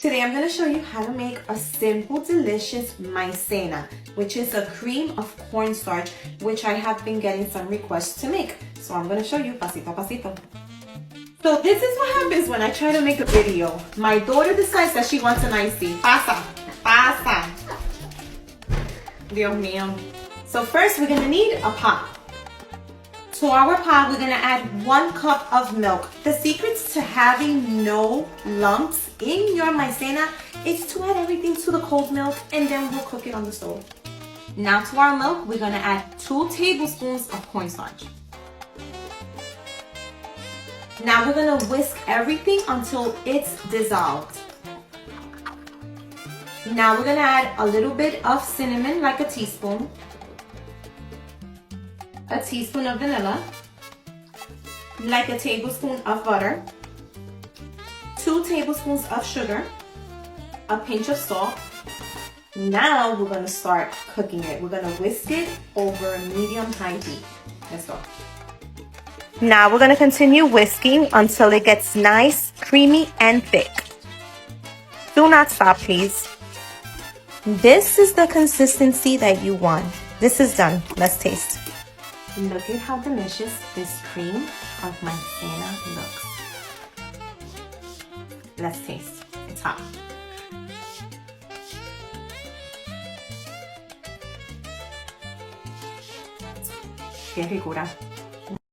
Today I'm going to show you how to make a simple, delicious Maizena, which is a cream of cornstarch, which I have been getting some requests to make. So I'm going to show you pasito a pasito. So this is what happens when I try to make a video. My daughter decides that she wants an icy. Pasa, pasa. Dios mío. So first we're going to need a pot. To our pot, we're going to add 1 cup of milk. The secret to having no lumps in your Maizena is to add everything to the cold milk and then we'll cook it on the stove. Now to our milk, we're going to add 2 tablespoons of cornstarch. Now we're going to whisk everything until it's dissolved. Now we're going to add a little bit of cinnamon, like a teaspoon. A teaspoon of vanilla, like a tablespoon of butter, 2 tablespoons of sugar, a pinch of salt. Now we're going to start cooking it. We're going to whisk it over medium-high heat. Let's go. Now we're going to continue whisking until it gets nice, creamy, and thick. Do not stop, please. This is the consistency that you want. This is done. Let's taste. Look at how delicious this cream of Maizena looks. Let's taste. It's hot. Qué ricura.